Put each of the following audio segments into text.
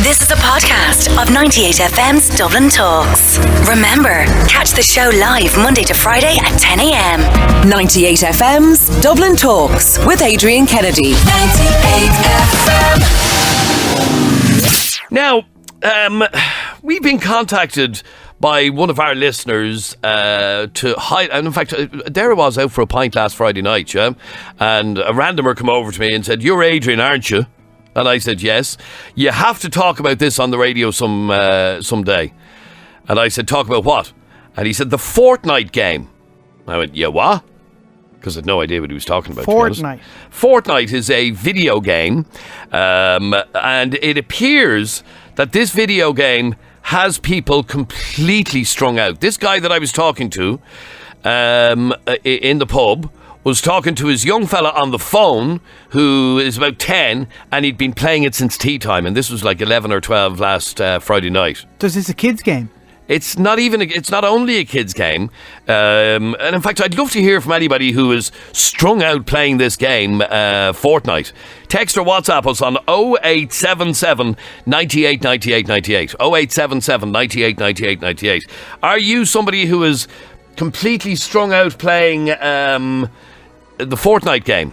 This is a podcast of 98FM's Dublin Talks. Remember, catch the show live Monday to Friday at 10 a.m. 98FM's Dublin Talks with Adrian Kennedy. 98FM. Now, we've been contacted by one of our listeners to hide. And in fact, there I was out for a pint last Friday night, yeah? And a randomer come over to me and said, "You're Adrian, aren't you?" And I said, "Yes. You have to talk about this on the radio someday." And I said, "Talk about what?" And he said, "The Fortnite game." I went, "Yeah, what?" Because I had no idea what he was talking about. Fortnite. Fortnite is a video game, and it appears that this video game has people completely strung out. This guy that I was talking to in the pub was talking to his young fella on the phone who is about 10, and he'd been playing it since tea time, and this was like 11 or 12 last Friday night. Does this a kids game? It's not only a kids game, and in fact I'd love to hear from anybody who is strung out playing this game, Fortnite. Text or WhatsApp us on 0877 98 98 98. 0877 98 98 98. Are you somebody who is completely strung out playing the Fortnite game?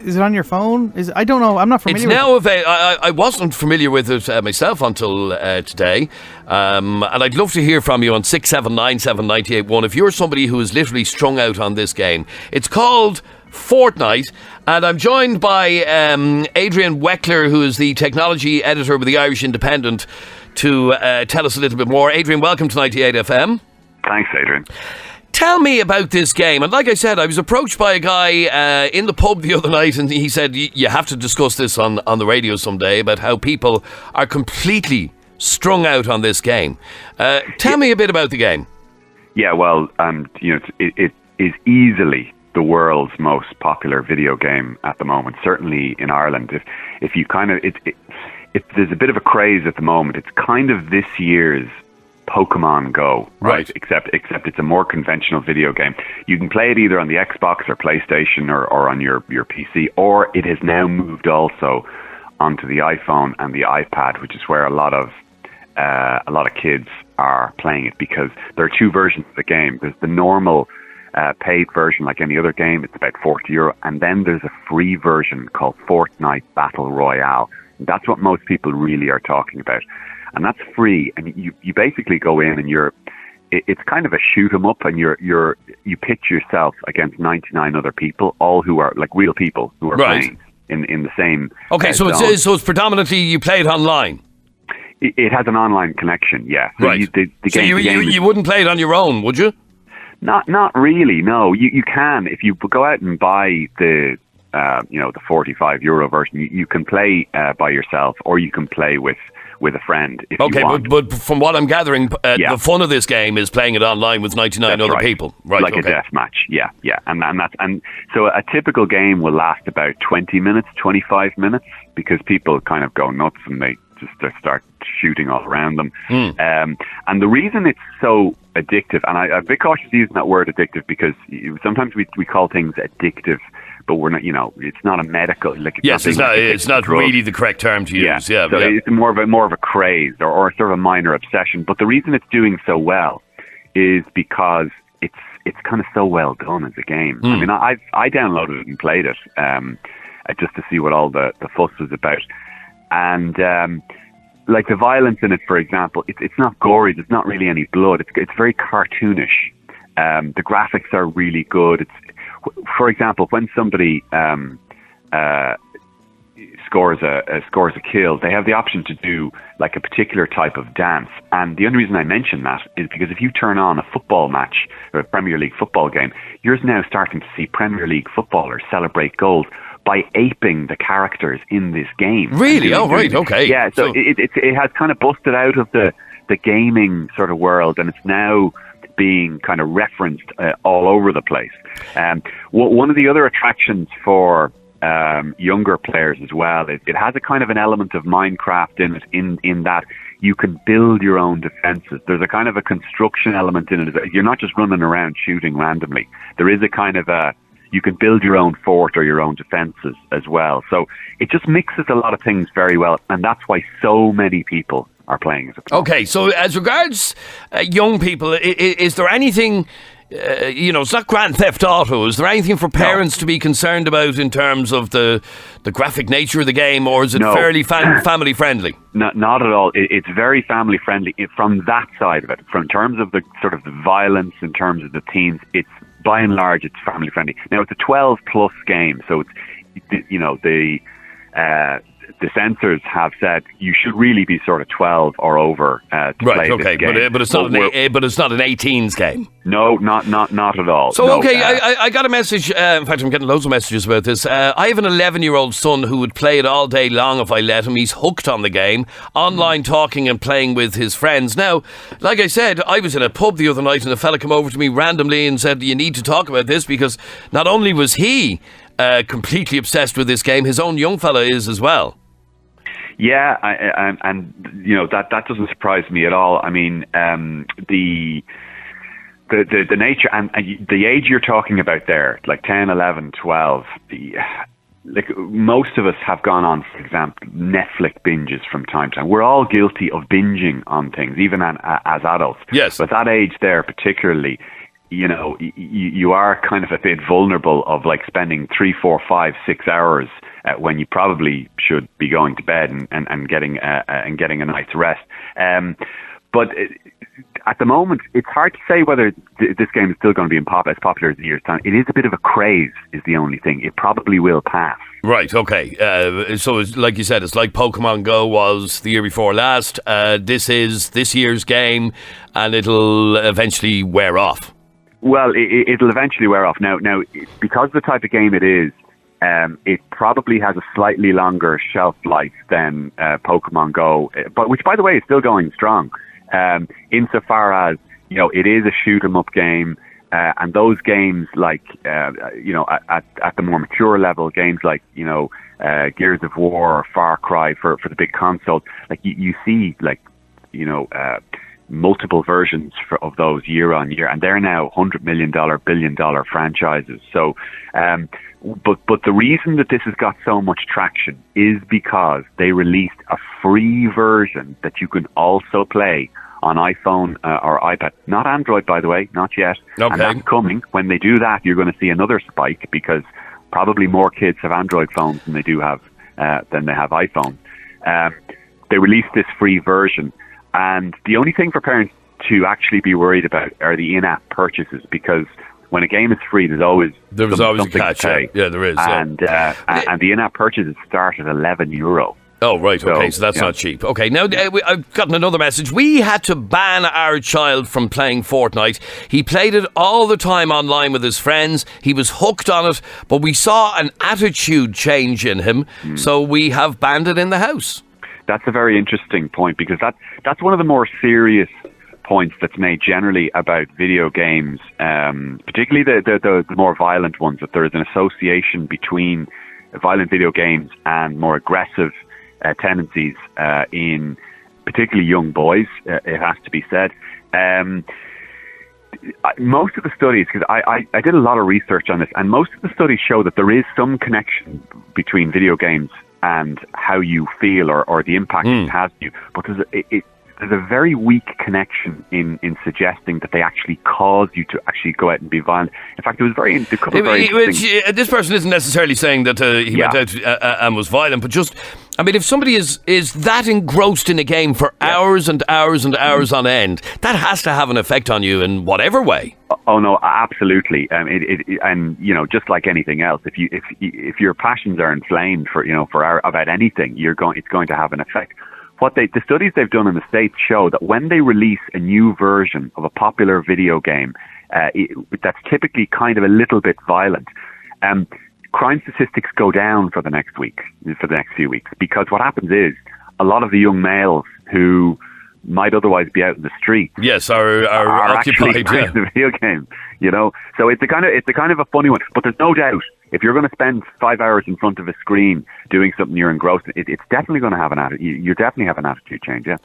Is it on your phone? I don't know. I'm not familiar with it. It's now I wasn't familiar with it myself until today. And I'd love to hear from you on 6797981 if you're somebody who is literally strung out on this game. It's called Fortnite, and I'm joined by Adrian Weckler, who is the technology editor with the Irish Independent, to tell us a little bit more. Adrian, welcome to 98FM. Thanks, Adrian. Tell me about this game. And like I said, I was approached by a guy in the pub the other night, and he said, you have to discuss this on the radio someday, about how people are completely strung out on this game. Tell me a bit about the game. Yeah, well, it is easily the world's most popular video game at the moment, certainly in Ireland. If you kind of, if there's a bit of a craze at the moment, it's kind of this year's Pokemon Go, right? Except it's a more conventional video game. You can play it either on the Xbox or PlayStation or on your PC, or it has now moved also onto the iPhone and the iPad, which is where a lot of kids are playing it, because there are two versions of the game. There's the normal paid version, like any other game. It's about €40, and then there's a free version called Fortnite Battle Royale. And that's what most people really are talking about. And that's free, and you basically go in and it's kind of a shoot 'em up, and you pitch yourself against 99 other people, all who are like real people who are playing in the same. Okay, so it's predominantly you play it online. It has an online connection, yeah. So right. The game you wouldn't play it on your own, would you? Not really. No, you can if you go out and buy the the €45 version. You can play by yourself, or you can play with a friend if you want. But from what I'm gathering, the fun of this game is playing it online with 99 other people. Right, like a death match. Yeah. And so a typical game will last about 20 minutes, 25 minutes, because people kind of go nuts and they just start shooting all around them. And the reason it's so addictive, and I'm a bit cautious using that word addictive, because sometimes we call things addictive, but we're not, it's not a medical. It's not really the correct term to use. Yeah, so it's more of a craze or sort of a minor obsession. But the reason it's doing so well is because it's kind of so well done as a game. I mean, I downloaded it and played it just to see what all the fuss was about. And like the violence in it, for example, it's not gory. There's not really any blood. It's very cartoonish. The graphics are really good. For example, when somebody scores a kill, they have the option to do like a particular type of dance. And the only reason I mention that is because if you turn on a football match or a Premier League football game, you're now starting to see Premier League footballers celebrate goals by aping the characters in this game. Really? Oh, right. Okay. Yeah. So it has kind of busted out of the gaming sort of world, and it's now being kind of referenced all over the place. One of the other attractions for younger players as well, it has a kind of an element of Minecraft in it, in that you can build your own defenses. There's a kind of a construction element in it. You're not just running around shooting randomly. There is a kind of you can build your own fort or your own defences as well. So it just mixes a lot of things very well, and that's why so many people are playing it. Okay, so as regards young people, is there anything... it's not Grand Theft Auto. Is there anything for parents to be concerned about in terms of the graphic nature of the game, or is it fairly family friendly? Not at all. It's very family friendly from that side of it. From terms of the sort of the violence, in terms of the teens, it's by and large it's family friendly. Now it's a 12 plus game, so it's the censors have said you should really be sort of 12 or over to play this game. But it's not an 18s game. No, not at all. So I got a message. In fact, I'm getting loads of messages about this. I have an 11-year-old son who would play it all day long if I let him. He's hooked on the game, online talking and playing with his friends. Now, like I said, I was in a pub the other night and a fella came over to me randomly and said, "You need to talk about this," because not only was he completely obsessed with this game, his own young fella is as well. Yeah, and that doesn't surprise me at all. I mean, the nature and the age you're talking about there, like 10, 11, 12, like most of us have gone on, for example, Netflix binges from time to time. We're all guilty of binging on things, even as adults. Yes. But that age there particularly, you are kind of a bit vulnerable of like spending 3, 4, 5, 6 hours when you probably should be going to bed and getting a night's rest. But at the moment, it's hard to say whether this game is still going to be as popular as the year's time. It is a bit of a craze, is the only thing. It probably will pass. Right, okay. So it's, like you said, it's like Pokemon Go was the year before last. This is this year's game, and it'll eventually wear off. Well, it'll eventually wear off. Now, because of the type of game it is, it probably has a slightly longer shelf life than Pokemon Go, but which, by the way, is still going strong. Insofar as it is a shoot 'em up game, and those games like at the more mature level, games like Gears of War or Far Cry for the big consoles, like you see multiple versions of those year on year, and they're now $100 million, $1 billion franchises. So, but the reason that this has got so much traction is because they released a free version that you can also play on iPhone or iPad. Not Android, by the way, not yet. Okay. And that's coming. When they do that, you're going to see another spike because probably more kids have Android phones than they have iPhone. They released this free version. And the only thing for parents to actually be worried about are the in-app purchases, because when a game is free, there's always a catch. Yeah, there is. And the in-app purchases start at €11. Oh, right, okay, so that's not cheap. Okay, now I've gotten another message. We had to ban our child from playing Fortnite. He played it all the time online with his friends. He was hooked on it, but we saw an attitude change in him, so we have banned it in the house. That's a very interesting point, because that's one of the more serious points that's made generally about video games, particularly the more violent ones, that there is an association between violent video games and more aggressive tendencies in particularly young boys, it has to be said. Most of the studies, because I did a lot of research on this, and most of the studies show that there is some connection between video games and how you feel or the impact it has on you. But there's a very weak connection in suggesting that they actually cause you to actually go out and be violent. In fact, it was very interesting. This person isn't necessarily saying that he went out and was violent, but just, I mean, if somebody is that engrossed in a game for hours and hours and hours on end, that has to have an effect on you in whatever way. Oh no, absolutely. And just like anything else, if your passions are inflamed about anything, it's going to have an effect. The studies they've done in the States show that when they release a new version of a popular video game that's typically kind of a little bit violent, crime statistics go down for the next few weeks, because what happens is a lot of the young males who might otherwise be out in the street, are occupied actually playing the video game. So it's a kind of a funny one. But there's no doubt, if you're going to spend 5 hours in front of a screen doing something you're engrossed in, it's definitely going to have an attitude. You definitely have an attitude change, yeah.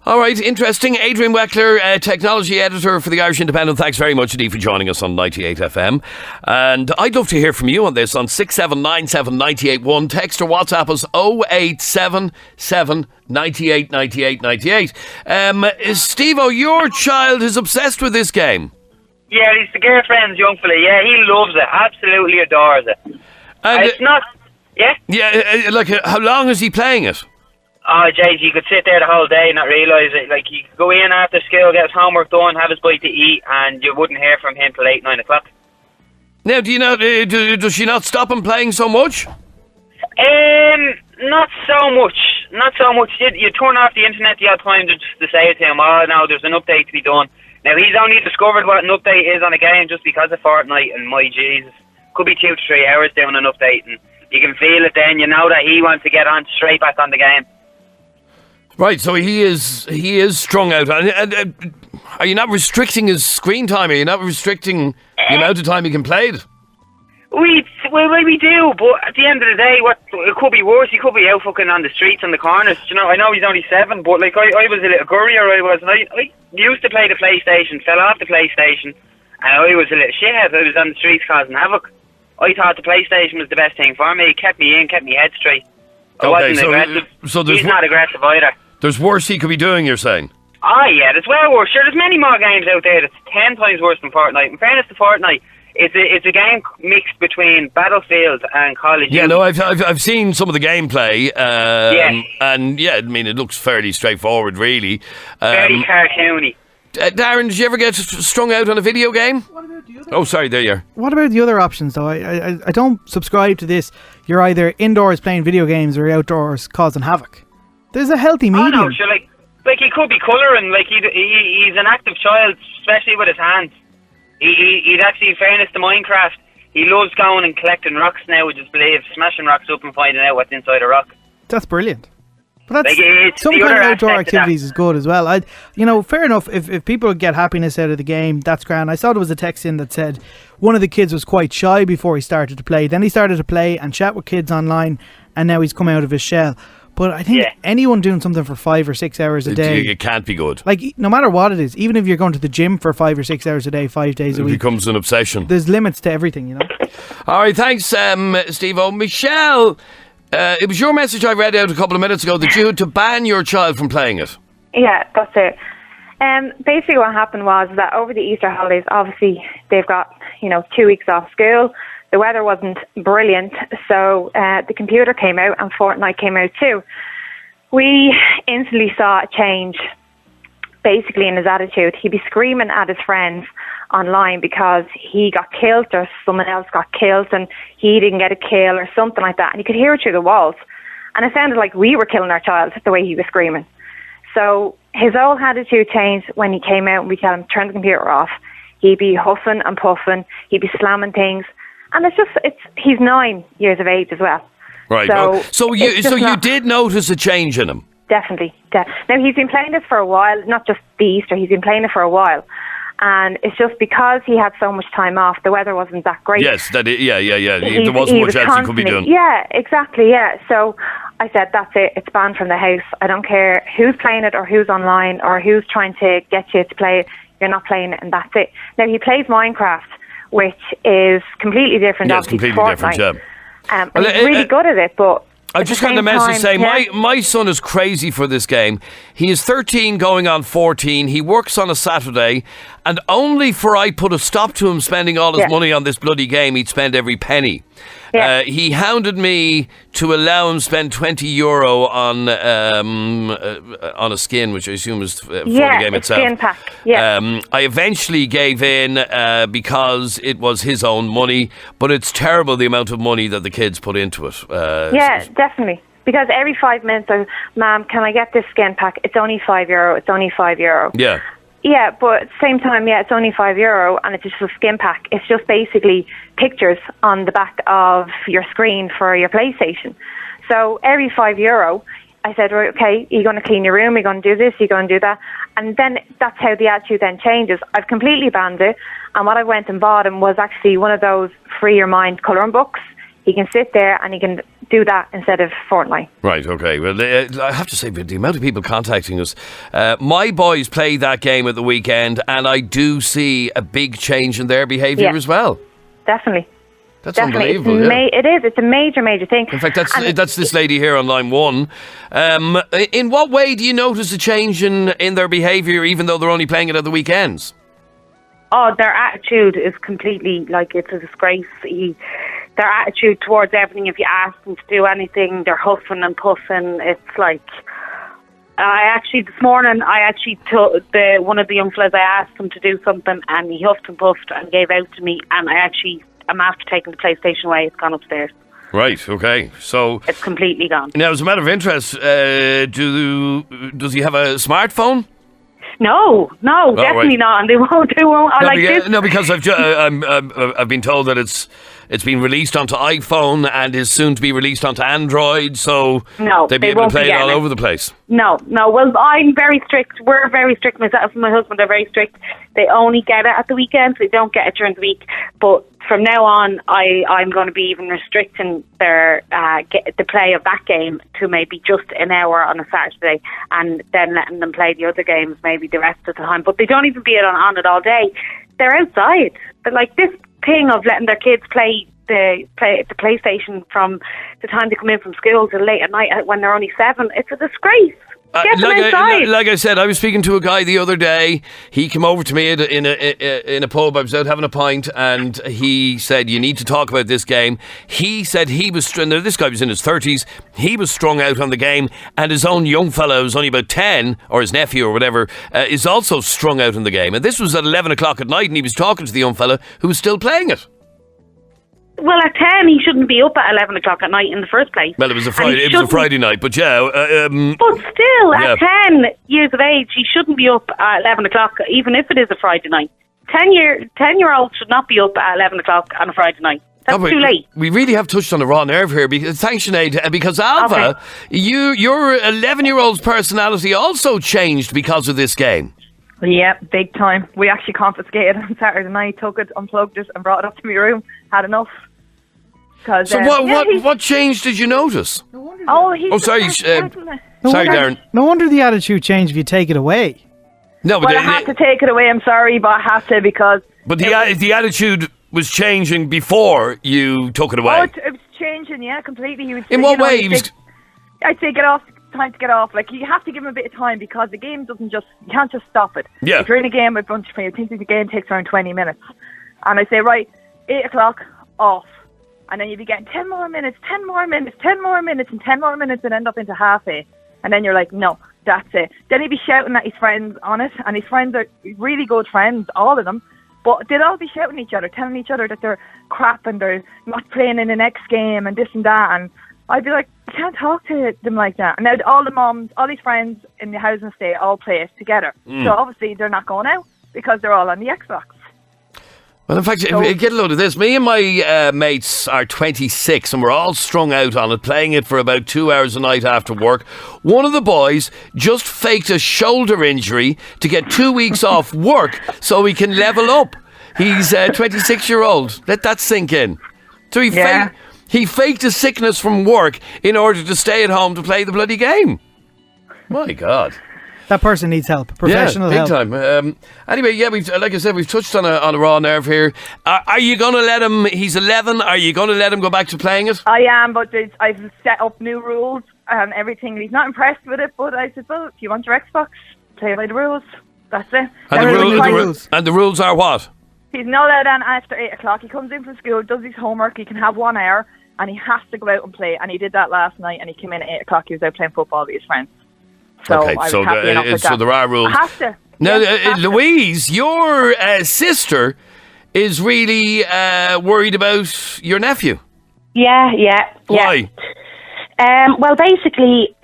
All right, interesting. Adrian Weckler, technology editor for the Irish Independent. Thanks very much indeed for joining us on 98 FM. And I'd love to hear from you on this on 6797981. Text or WhatsApp us 0877 98 98 98. Steve-O, your child is obsessed with this game. Yeah, he's the girlfriend's young fella. Yeah, he loves it. Absolutely adores it. And it's not... Yeah? Yeah, how long is he playing it? Oh, jeez, you could sit there the whole day and not realise it. Like, you could go in after school, get his homework done, have his bite to eat, and you wouldn't hear from him till 8, 9 o'clock. Now, do you know, does she not stop him playing so much? Not so much. Not so much. You turn off the internet the odd time just to say to him, oh, no, there's an update to be done. Now, he's only discovered what an update is on a game just because of Fortnite, and my Jesus, could be 2 to 3 hours doing an update, and you can feel it then. You know that he wants to get on straight back on the game. Right, so he is strung out. And are you not restricting his screen time? Are you not restricting the amount of time he can play it? We do, but at the end of the day, it could be worse. He could be out fucking on the streets and the corners. You know, I know he's only 7, but like I was a little courier. I used to play the PlayStation, fell off the PlayStation, and I was a little shithead. I was on the streets causing havoc. I thought the PlayStation was the best thing for me. It kept me in, kept me head straight. I wasn't aggressive. So he's not aggressive either. There's worse he could be doing, you're saying? Oh yeah, there's well worse. Sure, there's many more games out there that's 10 times worse than Fortnite. In fairness to Fortnite, it's a game mixed between Battlefield and Call of Duty. Yeah, no, I've seen some of the gameplay. Yeah. And yeah, I mean, it looks fairly straightforward, really. Very cartoony. Darren, did you ever get strung out on a video game? Oh, sorry, there you are. What about the other options, though? I don't subscribe to this. You're either indoors playing video games or outdoors causing havoc. There's a healthy medium. Oh no, sure, like he could be colouring. Like he's an active child, especially with his hands. He's actually, in fairness to Minecraft, he loves going and collecting rocks now with his blade, smashing rocks up and finding out what's inside a rock. That's brilliant. But that's some kind of outdoor activities is good as well. Fair enough. If people get happiness out of the game, that's grand. I saw there was a text in that said one of the kids was quite shy before he started to play. Then he started to play and chat with kids online, and now he's come out of his shell. But I think anyone doing something for 5 or 6 hours a day, it can't be good. Like, no matter what it is, even if you're going to the gym for 5 or 6 hours a day, 5 days a week, it becomes an obsession. There's limits to everything, you know. All right, thanks, Steve-O. Michelle, it was your message I read out a couple of minutes ago that you had to ban your child from playing it. Yeah, that's it. Basically what happened was that over the Easter holidays, obviously they've got 2 weeks off school. The weather wasn't brilliant, so the computer came out and Fortnite came out too. We instantly saw a change, basically, in his attitude. He'd be screaming at his friends online because he got killed or someone else got killed and he didn't get a kill or something like that. And you could hear it through the walls. And it sounded like we were killing our child the way he was screaming. So his whole attitude changed when he came out and we tell him, turn the computer off. He'd be huffing and puffing. He'd be slamming things. And he's 9 years of age as well. Right. So you did notice a change in him? Definitely. Now, he's been playing this for a while, not just the Easter, he's been playing it for a while. And it's just because he had so much time off, the weather wasn't that great. Yes, there wasn't much else he could be doing. Yeah, exactly, yeah. So I said, that's it, it's banned from the house. I don't care who's playing it or who's online or who's trying to get you to play it. You're not playing it and that's it. Now, he plays Minecraft, which is completely different. Yeah, it's completely different, yeah. And he's really good at it, but I just got a message saying my son is crazy for this game. He is 13 going on 14. He works on a Saturday and only for I put a stop to him spending all his money on this bloody game, he'd spend every penny. Yeah. He hounded me to allow him spend €20 on a skin, which I assume is for the game itself. Skin pack. Yeah. I eventually gave in because it was his own money, but it's terrible the amount of money that the kids put into it. Definitely. Because every 5 minutes, Ma'am, can I get this skin pack? It's only €5. It's only €5. Yeah. Yeah, but at the same time, it's only €5 and it's just a skin pack. It's just basically pictures on the back of your screen for your PlayStation. So every €5, I said, right, okay, you're going to clean your room, you're going to do this, you're going to do that. And then that's how the attitude then changes. I've completely banned it. And what I went and bought him was actually one of those free your mind colouring books. He can sit there and he can do that instead of Fortnite. Right, okay. Well, I have to say, the amount of people contacting us, my boys play that game at the weekend, and I do see a big change in their behaviour as well. Definitely. That's unbelievable. It is. It's a major thing. In fact, that's this lady here on line 1. In what way do you notice a change in their behaviour, even though they're only playing it at the weekends? Oh, their attitude is completely, like, it's a disgrace. Their attitude towards everything, if you ask them to do anything, they're huffing and puffing. It's like, this morning, told one of the young fellas, I asked him to do something, and he huffed and puffed and gave out to me, and I'm after taking the PlayStation away. It's gone upstairs. Right, okay. So it's completely gone. Now, as a matter of interest, does he have a smartphone? No, definitely not. And they won't. No, because I've been told that it's been released onto iPhone and is soon to be released onto Android. So they'd be able to play it all over the place. No. Well, I'm very strict. We're very strict. Myself and my husband are very strict. They only get it at the weekends. They don't get it during the week. But from now on, I'm going to be even restricting their the play of that game to maybe just an hour on a Saturday, and then letting them play the other games maybe the rest of the time. But they don't even be on it all day. They're outside. But like this thing of letting their kids play the PlayStation from the time they come in from school till late at night when they're only 7, it's a disgrace. Get them inside. Like I said, I was speaking to a guy the other day. He came over to me in a pub. I was out having a pint, and he said, "You need to talk about this game." He said he was this guy was in his 30s. He was strung out on the game, and his own young fellow, who's only about 10, or his nephew or whatever, is also strung out on the game. And this was at 11 o'clock at night, and he was talking to the young fella who was still playing it. Well, at 10, he shouldn't be up at 11 o'clock at night in the first place. Well, it was a Friday night, but yeah. But still, at 10 years of age, he shouldn't be up at 11 o'clock, even if it is a Friday night. 10-year-olds should not be up at 11 o'clock on a Friday night. That's too late. We really have touched on a raw nerve here. Thanks, Sinead. Because Alva, your 11-year-old's personality also changed because of this game. Yeah, big time. We actually confiscated it on Saturday night, took it, unplugged it, and brought it up to my room. Had enough. So what change did you notice? Sorry, Darren. No wonder the attitude changed if you take it away. No, but I had to take it away. I'm sorry, but I had to because. But the attitude was changing before you took it away. Oh, it was changing, yeah, completely. He was. In what way? I'd say get off. Time to get off. Like, you have to give him a bit of time because the game doesn't you can't just stop it. Yeah. If you're in a game with a bunch of friends, I think the game takes around 20 minutes. And I say, right, 8 o'clock, off. And then you'd be getting 10 more minutes, 10 more minutes, 10 more minutes, and 10 more minutes, and end up into half 8. And then you're like, no, that's it. Then he'd be shouting at his friends on it, and his friends are really good friends, all of them. But they'd all be shouting at each other, telling each other that they're crap and they're not playing in the next game and this and that. And I'd be like, you can't talk to them like that. And now all the moms, all his friends in the housing estate all play it together. So obviously they're not going out because they're all on the Xbox. Well, in fact, get a load of this. Me and my mates are 26 and we're all strung out on it, playing it for about 2 hours a night after work. One of the boys just faked a shoulder injury to get 2 weeks off work so he can level up. He's 26-year-old. Let that sink in. So he faked a sickness from work in order to stay at home to play the bloody game. My God. That person needs help. Professional help. Big time. Anyway, like I said, we've touched on a raw nerve here. Are you going to let him, he's 11, are you going to let him go back to playing it? I am, but I've set up new rules and everything. He's not impressed with it, but I said, well, if you want your Xbox, play by the rules. That's it. And the rules are what? He's not allowed on after 8 o'clock. He comes in from school, does his homework, he can have 1 hour, and he has to go out and play. And he did that last night, and he came in at 8 o'clock. He was out playing football with his friends. So okay, so there are rules. I have to. Now, Louise, your sister is really worried about your nephew. Yeah. Why? Well, basically,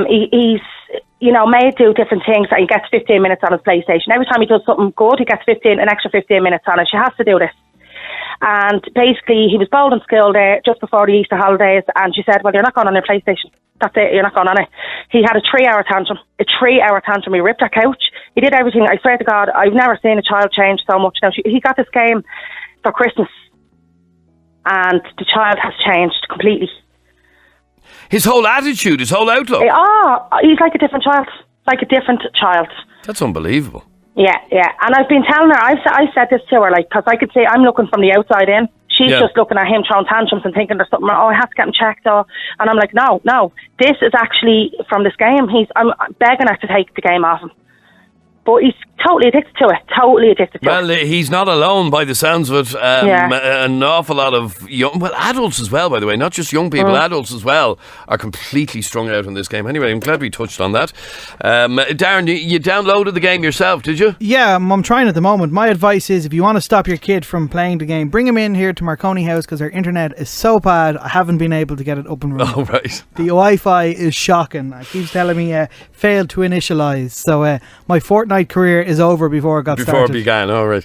he's may do different things. He gets 15 minutes on his PlayStation. Every time he does something good, he gets an extra 15 minutes on it. She has to do this. And basically, he was bowled in school there just before the Easter holidays, and she said, well, you're not going on your PlayStation. That's it, you're not going on it. He had a 3-hour tantrum. He ripped our couch. He did everything. I swear to God, I've never seen a child change so much. Now, he got this game for Christmas, and the child has changed completely. His whole attitude, his whole outlook. He's like a different child. Like a different child. That's unbelievable. Yeah. And I've been telling her, I said this to her, like, because I could say I'm looking from the outside in. She's just looking at him throwing tantrums and thinking there's something, I have to get him checked. And I'm like, no, this is actually from this game. I'm begging her to take the game off him. But he's totally addicted to it. Well, he's not alone by the sounds of it. An awful lot of adults as well, by the way, not just young people, adults as well are completely strung out in this game. Anyway, I'm glad we touched on that. Darren, you downloaded the game yourself, did you? Yeah, I'm trying at the moment. My advice is if you want to stop your kid from playing the game, bring him in here to Marconi House because our internet is so bad, I haven't been able to get it up and running. Oh, right. The Wi-Fi is shocking. It keeps telling me failed to initialise. So my Fortnite career is over before it got started. Before it began, all right.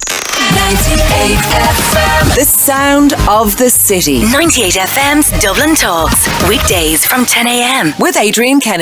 98FM. The sound of the city. 98FM's Dublin Talks. Weekdays from 10 a.m. With Adrian Kennedy.